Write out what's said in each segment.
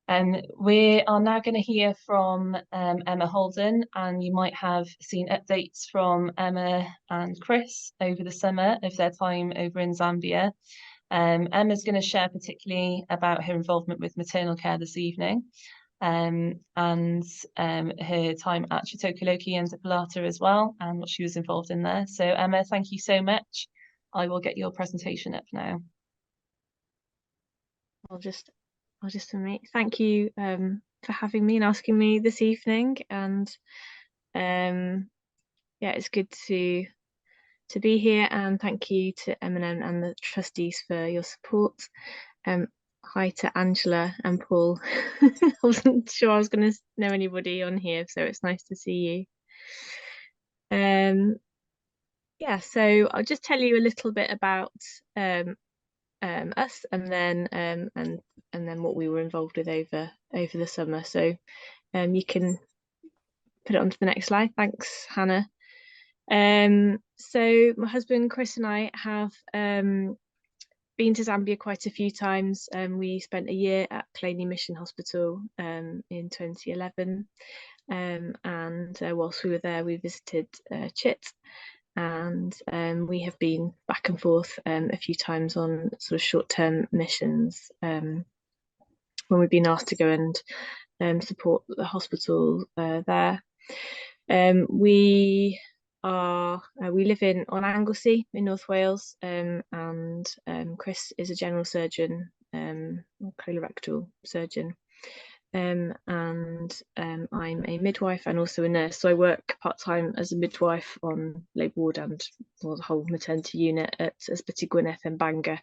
We are now going to hear from Emma Houlden, and you might have seen updates from Emma and Chris over the summer of their time over in Zambia. Emma's going to share particularly about her involvement with maternal care this evening, and her time at Chitokoloki and Dipalata as well, and what she was involved in there. So Emma, thank you so much. I will get your presentation up now. I'll just admit, thank you for having me and asking me this evening, and yeah, it's good to be here, and thank you to MMN and the trustees for your support. Hi to Angela and Paul. I wasn't sure I was going to know anybody on here, so it's nice to see you. Yeah, so I'll just tell you a little bit about us, and then what we were involved with over the summer. So you can put it onto the next slide. Thanks, Hannah. So my husband Chris and I have been to Zambia quite a few times. We spent a year at Kleini Mission Hospital in 2011, and whilst we were there, we visited Chit, and we have been back and forth a few times on sort of short-term missions when we've been asked to go and support the hospital there. We live on Anglesey in North Wales, and Chris is a general surgeon, colorectal surgeon, and I'm a midwife and also a nurse. So I work part-time as a midwife on labour ward and the whole maternity unit at Ysbyty Gwynedd in Bangor.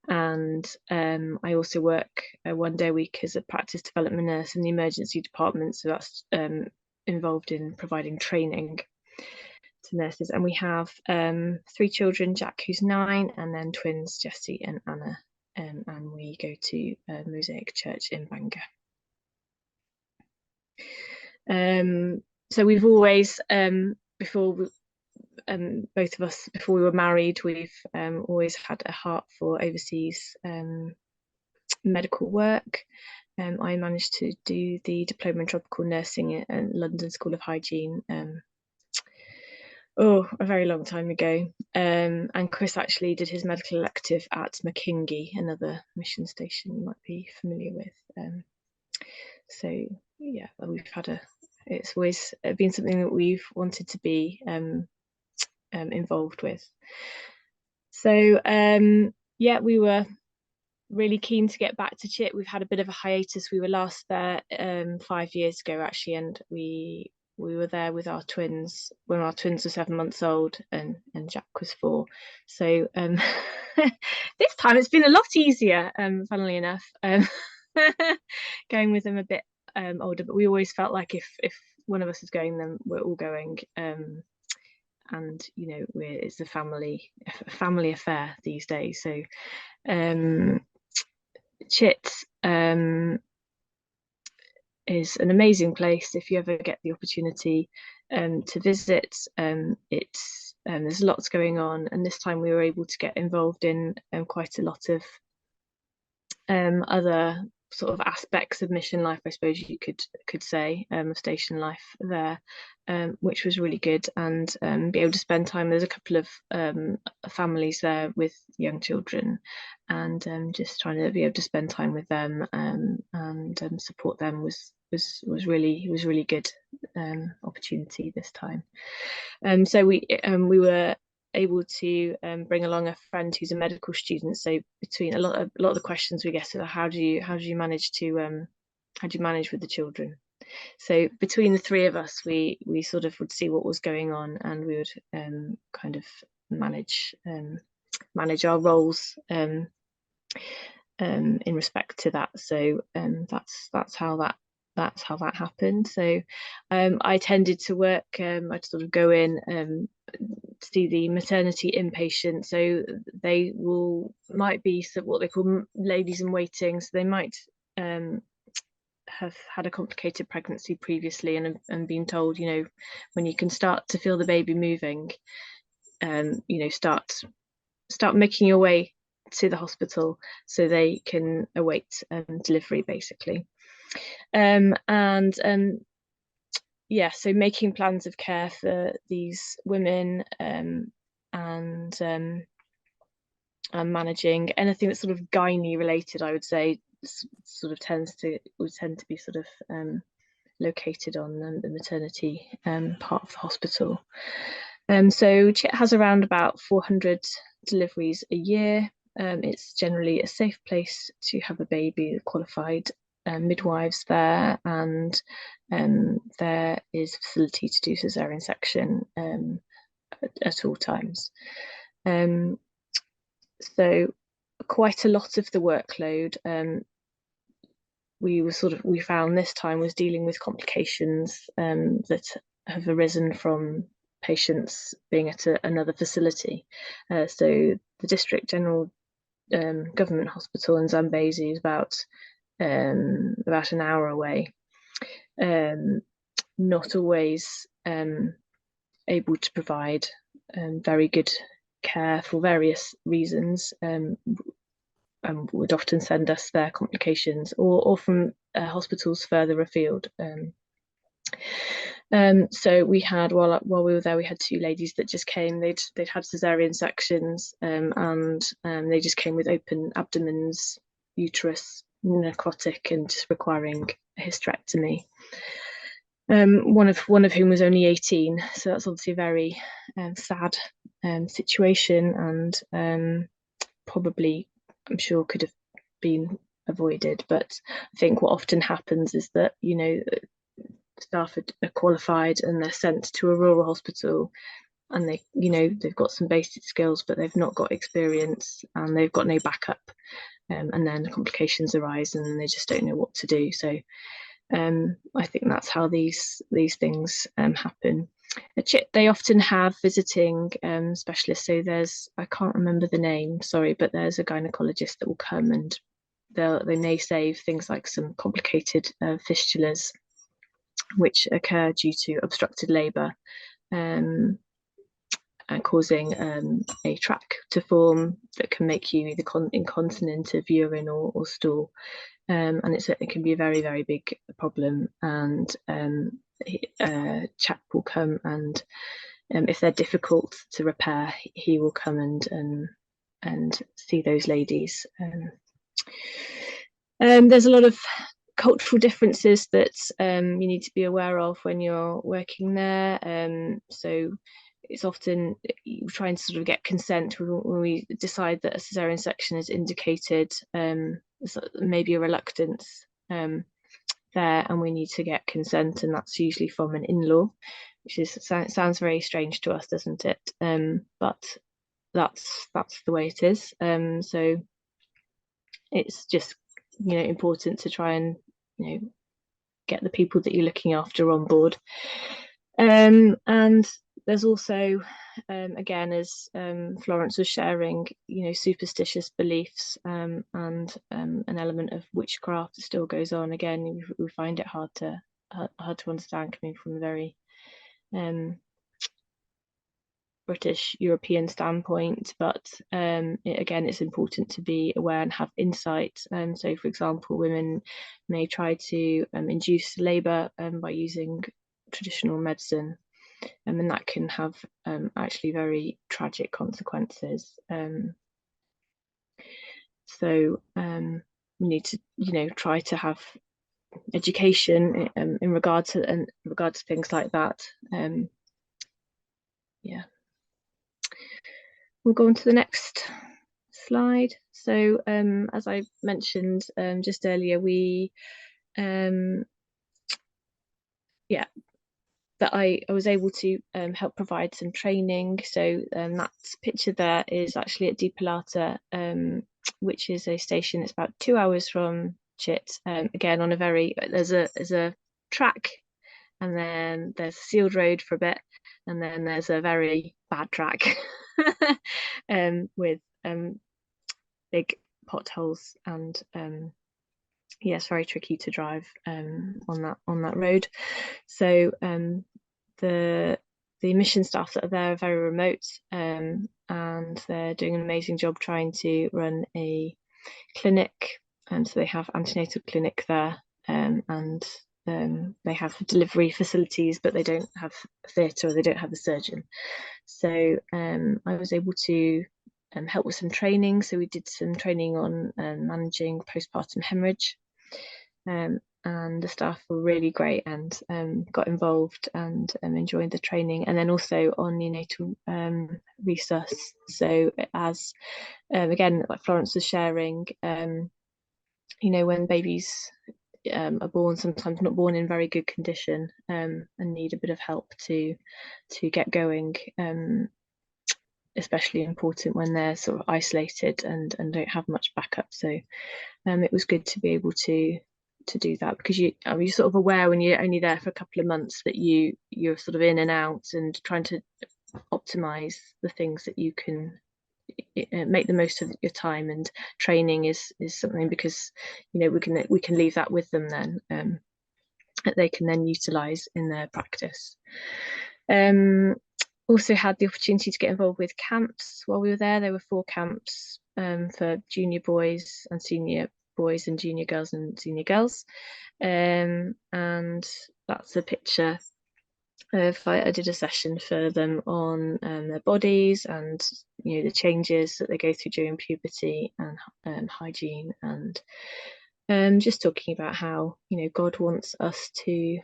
And I also work 1 day a week as a practice development nurse in the emergency department. So that's involved in providing training to nurses. And we have 3 children, Jack, who's 9, and then twins, Jessie and Anna. And we go to Mosaic Church in Bangor. So we've always, before both of us, before we were married, we've always had a heart for overseas medical work. I managed to do the diploma in tropical nursing at London School of Hygiene a very long time ago. And Chris actually did his medical elective at Makingi, another mission station you might be familiar with. So yeah, it's always been something that we've wanted to be involved with. So yeah, we were really keen to get back to Chit. We've had a bit of a hiatus. We were last there 5 years ago actually, and we were there with our twins when our twins were 7 months old and Jack was 4. So this time it's been a lot easier, funnily enough, going with them a bit older. But we always felt like if one of us is going, then we're all going. And you know, it's a family affair these days. So Chit is an amazing place if you ever get the opportunity to visit. There's lots going on, and this time we were able to get involved in quite a lot of other sort of aspects of mission life, I suppose you could say, of station life there, which was really good. And be able to spend time, there's a couple of families there with young children, and just trying to be able to spend time with them and support them was really good opportunity this time. So we were able to bring along a friend who's a medical student. So between a lot of the questions we get are how do you manage with the children? So between the 3 of us, we sort of would see what was going on, and we would kind of manage our roles in respect to that. So that's how that happened. So I tended to work, I'd sort of go in to see the maternity inpatient. So they might be what they call ladies in waiting. So they might have had a complicated pregnancy previously and been told, you know, when you can start to feel the baby moving, you know, start making your way to the hospital so they can await delivery, basically. Yeah, so making plans of care for these women, and managing anything that's sort of gynae related, I would say, would tend to be sort of located on the maternity part of the hospital. So Chit has around about 400 deliveries a year. It's generally a safe place to have a baby. Qualified midwives there, and there is facility to do cesarean section at all times. So quite a lot of the workload we found this time was dealing with complications that have arisen from patients being at another facility. So the district general government hospital in Zambezi is about an hour away. Not always able to provide very good care for various reasons, would often send us their complications, or from hospitals further afield. So we had, while we were there, we had two ladies that just came. They'd had cesarean sections, and they just came with open abdomens, uterus necrotic, and just requiring a hysterectomy. One of whom was only 18, so that's obviously a very sad situation, and probably, I'm sure, could have been avoided. But I think what often happens is that, staff are qualified and they're sent to a rural hospital, and they've got some basic skills, but they've not got experience and they've got no backup, and then complications arise and they just don't know what to do. So I think that's how these things happen. They often have visiting specialists. So I can't remember the name, sorry, but there's a gynecologist that will come, and they may save things like some complicated fistulas, which occur due to obstructed labour, and causing a tract to form that can make you either incontinent of urine or stool. And it can be a very, very big problem. And a chap will come, and if they're difficult to repair, he will come and see those ladies. There's a lot of cultural differences that you need to be aware of when you're working there. So it's often trying to sort of get consent when we decide that a cesarean section is indicated. Maybe a reluctance there, and we need to get consent, and that's usually from an in-law, which sounds very strange to us, doesn't it? But that's the way it is. So it's just important to try and get the people that you're looking after on board. And there's also, again, as Florence was sharing, superstitious beliefs, and an element of witchcraft that still goes on. Again, we find it hard to understand, coming from a very British European standpoint, but again, it's important to be aware and have insight. So, for example, women may try to induce labour by using traditional medicine, and that can have actually very tragic consequences. So we need to try to have education in regard to things like that. Yeah. We'll go on to the next slide. So as I mentioned just earlier, that I was able to help provide some training. So that picture there is actually at Dipalata, which is a station that's about 2 hours from Chit. Again, on there's a track, and then there's a sealed road for a bit, and then there's a very bad track with big potholes, and yeah, it's very tricky to drive on that road. So the mission staff that are there are very remote, and they're doing an amazing job trying to run a clinic. So they have antenatal clinic there, and they have delivery facilities, but they don't have a theatre, or they don't have a surgeon. So I was able to help with some training. So we did some training on managing postpartum hemorrhage, and the staff were really great, and got involved and enjoyed the training. And then also on neonatal resus. So as again, like Florence was sharing, when babies are born, sometimes not born in very good condition, and need a bit of help to get going, especially important when they're sort of isolated and don't have much backup. So it was good to be able to do that, because you're sort of aware when you're only there for a couple of months that you're sort of in and out, and trying to optimize the things that you can make the most of your time. And training is something, because we can leave that with them then, that they can then utilize in their practice. Also had the opportunity to get involved with camps while we were there. There were 4 camps for junior boys and senior boys, and junior girls and senior girls, and that's a picture of I did a session for them on their bodies, and the changes that they go through during puberty, and hygiene, and just talking about how God wants us to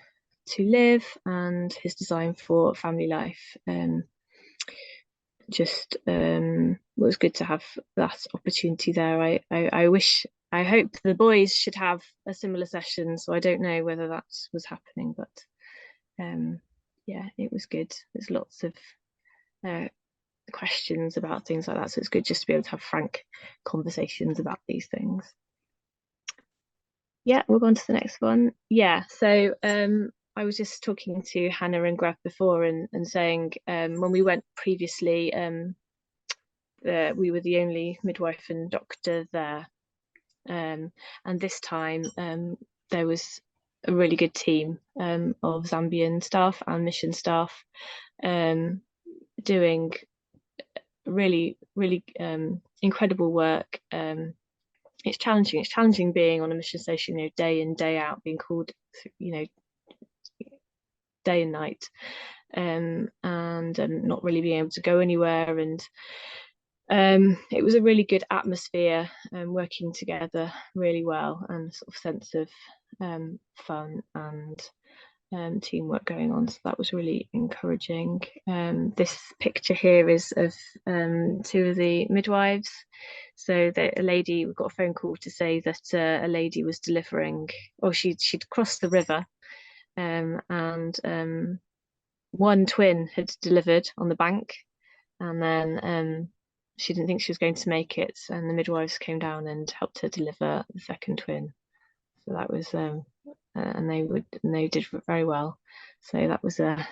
live, and his design for family life. Just was good to have that opportunity there. I hope the boys should have a similar session, so I don't know whether that was happening, but yeah, it was good. There's lots of questions about things like that, so it's good just to be able to have frank conversations about these things. Yeah, we'll go on to the next one. Yeah, so I was just talking to Hannah and Greg before, and saying when we went previously, we were the only midwife and doctor there, and this time there was a really good team of Zambian staff and mission staff doing really incredible work. It's challenging being on a mission station, day in, day out, being called day and night, and not really being able to go anywhere. And it was a really good atmosphere, working together really well, and sort of sense of fun and teamwork going on. So that was really encouraging. This picture here is of 2 of the midwives. So a lady, we got a phone call to say that a lady was delivering, or she'd crossed the river, and one twin had delivered on the bank, and then she didn't think she was going to make it, and the midwives came down and helped her deliver the second twin. So that was and they did very well. So that was a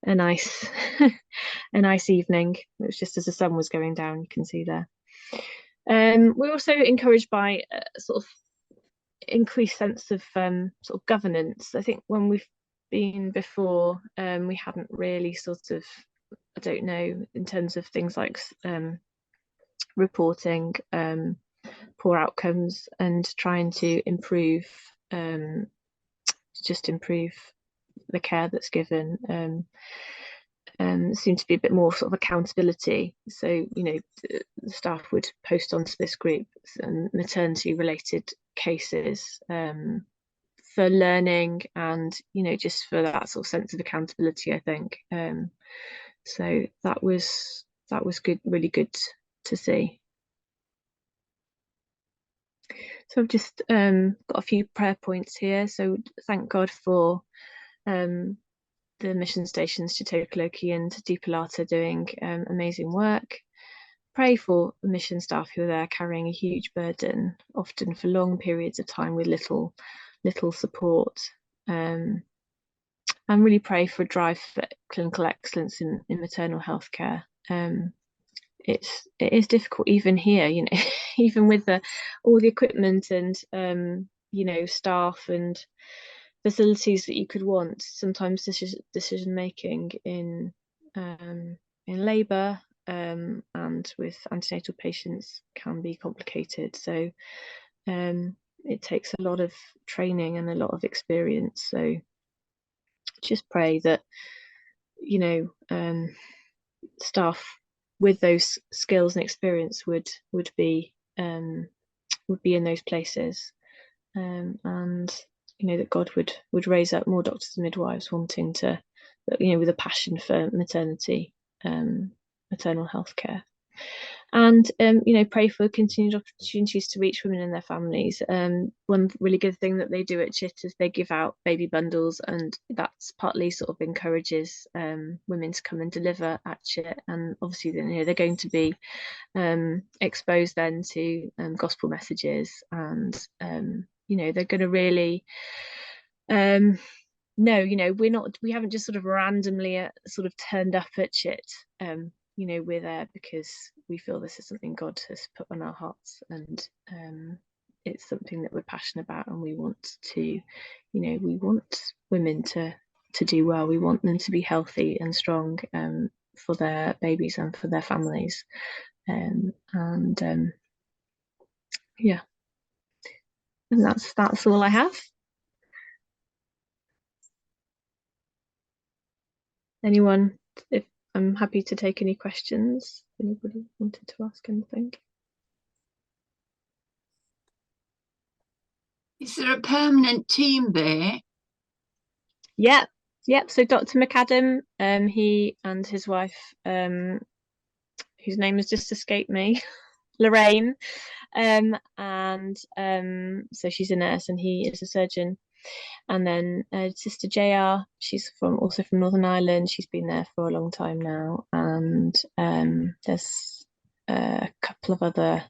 nice a nice evening. It was just as the sun was going down, you can see there. We're also encouraged by a sort of increased sense of sort of governance. I think when we've been before, we hadn't really sort of, I don't know, in terms of things like reporting poor outcomes and trying to improve the care that's given. Seemed to be a bit more sort of accountability. So the staff would post onto this group maternity related cases for learning, and just for that sort of sense of accountability, I think. So that was good, really good to see. So I've just got a few prayer points here. So thank God for the mission stations Chitokoloki and Dipalata doing amazing work. Pray for the mission staff who are there carrying a huge burden, often for long periods of time with little support. And really pray for a drive for clinical excellence in maternal health care. It is difficult even here, even with all the equipment and staff and facilities that you could want. Sometimes decision making in labour and with antenatal patients can be complicated. So it takes a lot of training and a lot of experience. So just pray that, staff with those skills and experience would be in those places, and that God would raise up more doctors and midwives wanting to, with a passion for maternity, maternal health care. And pray for continued opportunities to reach women and their families. One really good thing that they do at Chit is they give out baby bundles, and that's partly sort of encourages women to come and deliver at Chit. And obviously, they're going to be exposed then to gospel messages, and they're going to really we haven't just sort of randomly sort of turned up at Chit. We're there because we feel this is something God has put on our hearts, and it's something that we're passionate about, and we want to, we want women to do well. We want them to be healthy and strong for their babies and for their families. And that's all I have. Anyone? If I'm happy to take any questions. Anybody wanted to ask anything? Is there a permanent team there? Yeah. So Dr. McAdam, he and his wife, whose name has just escaped me, Lorraine, so she's a nurse and he is a surgeon. And then Sister JR, she's also from Northern Ireland. She's been there for a long time now. And there's a couple of other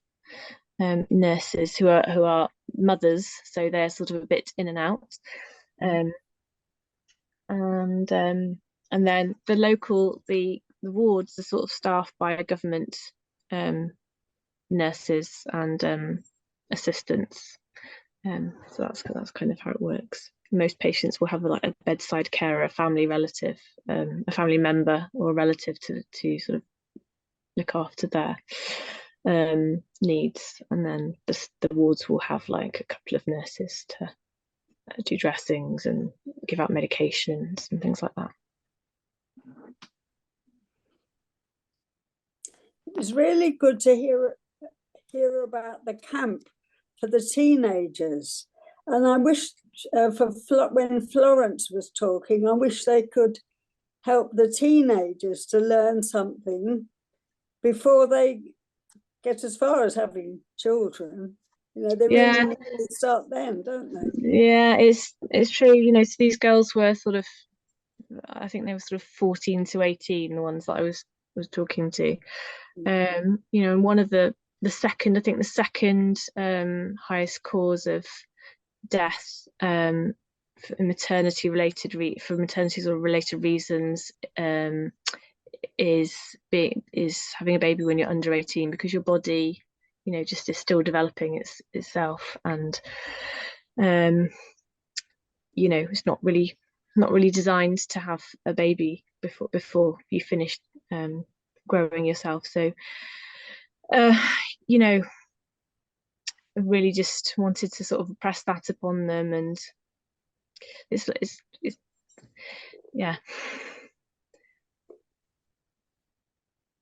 nurses who are mothers, so they're sort of a bit in and out. And then the wards are sort of staffed by government nurses and assistants. So that's kind of how it works. Most patients will have a bedside carer, a family relative, a family member or a relative to sort of look after their needs, and then the wards will have a couple of nurses to do dressings and give out medications and things like that. It was really good to hear about the camp for the teenagers, and I wish when Florence was talking, I wish they could help the teenagers to learn something before they get as far as having children. They really need to start then, don't they? Yeah, it's true. So these girls were I think they were sort of 14 to 18, the ones that I was talking to. And one of the second highest cause of death for maternity related reasons is having a baby when you're under 18, because your body just is still developing itself, and it's not really designed to have a baby before you finish growing yourself. So I really just wanted to sort of press that upon them, and it's yeah.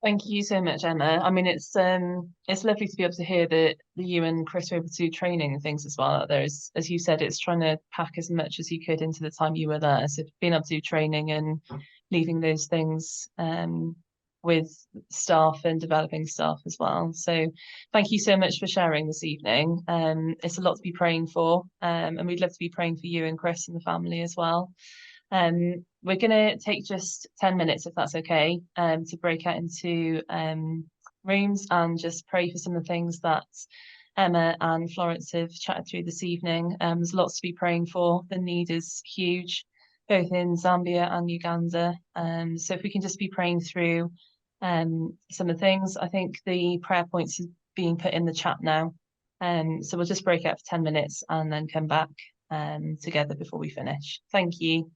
Thank you so much, Emma. I mean, it's lovely to be able to hear that you and Chris were able to do training and things as well out there. As you said, it's trying to pack as much as you could into the time you were there. So being able to do training and leaving those things with staff and developing staff as well. So thank you so much for sharing this evening. It's a lot to be praying for, and we'd love to be praying for you and Chris and the family as well. We're going to take just 10 minutes, if that's okay, to break out into rooms and just pray for some of the things that Emma and Florence have chatted through this evening. There's lots to be praying for. The need is huge, both in Zambia and Uganda. So if we can just be praying through some of the things. I think the prayer points are being put in the chat now. So we'll just break out for 10 minutes and then come back together before we finish. Thank you.